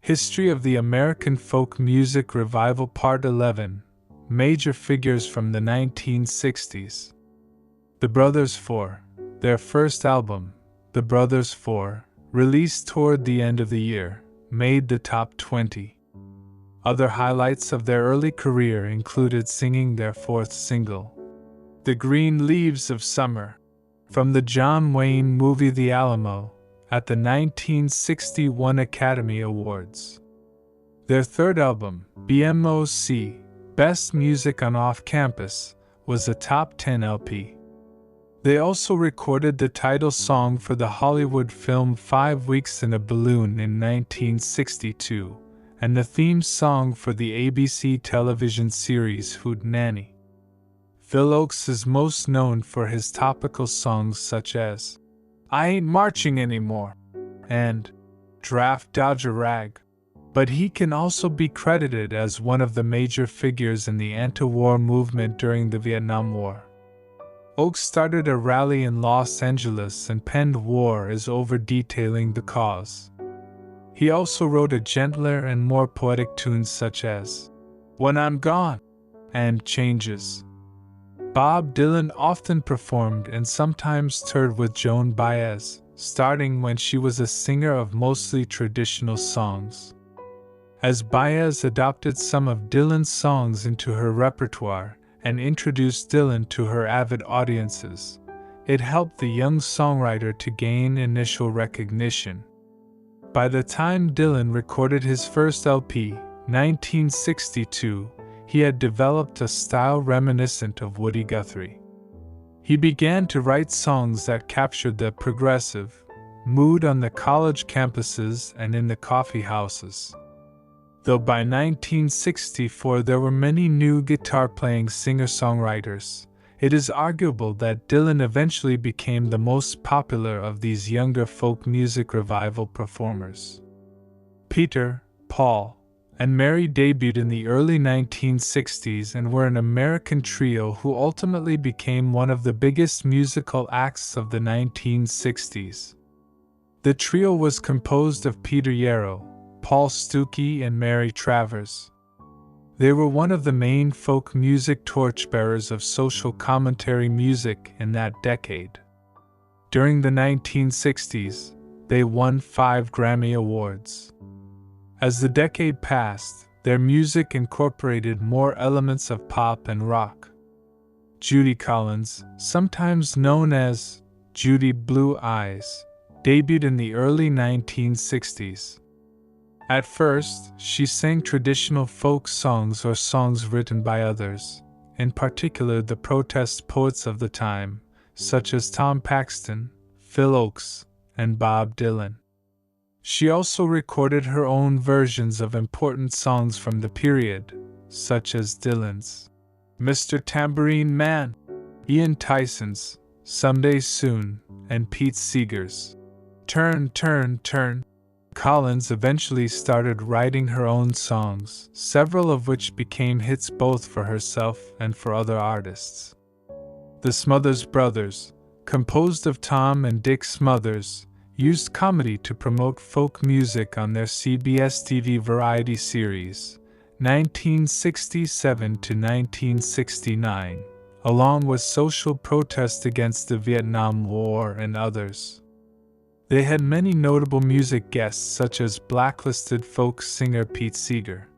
History of the American Folk Music Revival Part 11. Major figures from the 1960s. The Brothers Four. Their first album, The Brothers Four, released toward the end of the year, made the top 20. Other highlights of their early career included singing their fourth single, The Green Leaves of Summer, from the John Wayne movie The Alamo, at the 1961 Academy Awards. Their third album, BMOC, Best Music on Off Campus, was a top 10 LP. They also recorded the title song for the Hollywood film 5 Weeks in a Balloon in 1962, and the theme song for the ABC television series Hootenanny. Phil Ochs is most known for his topical songs such as I Ain't Marching Anymore and Draft Dodger Rag, but he can also be credited as one of the major figures in the anti-war movement during the Vietnam War. Ochs started a rally in Los Angeles and penned War is Over detailing the cause. He also wrote a gentler and more poetic tunes such as When I'm Gone and Changes. Bob Dylan often performed and sometimes toured with Joan Baez, starting when she was a singer of mostly traditional songs. As Baez adopted some of Dylan's songs into her repertoire and introduced Dylan to her avid audiences, it helped the young songwriter to gain initial recognition. By the time Dylan recorded his first LP, 1962, he had developed a style reminiscent of Woody Guthrie. He began to write songs that captured the progressive mood on the college campuses and in the coffee houses. Though by 1964 there were many new guitar-playing singer-songwriters, it is arguable that Dylan eventually became the most popular of these younger folk music revival performers. Peter, Paul, and Mary debuted in the early 1960s and were an American trio who ultimately became one of the biggest musical acts of the 1960s. The trio was composed of Peter Yarrow, Paul Stuckey, and Mary Travers. They were one of the main folk music torchbearers of social commentary music in that decade. During the 1960s, they won 5 Grammy Awards. As the decade passed, their music incorporated more elements of pop and rock. Judy Collins, sometimes known as Judy Blue Eyes, debuted in the early 1960s. At first, she sang traditional folk songs or songs written by others, in particular the protest poets of the time, such as Tom Paxton, Phil Ochs, and Bob Dylan. She also recorded her own versions of important songs from the period, such as Dylan's Mr. Tambourine Man, Ian Tyson's Someday Soon, and Pete Seeger's Turn, Turn, Turn. Collins eventually started writing her own songs, several of which became hits both for herself and for other artists. The Smothers Brothers, composed of Tom and Dick Smothers, used comedy to promote folk music on their CBS TV variety series, 1967 to 1969, along with social protest against the Vietnam War and others. They had many notable music guests such as blacklisted folk singer Pete Seeger.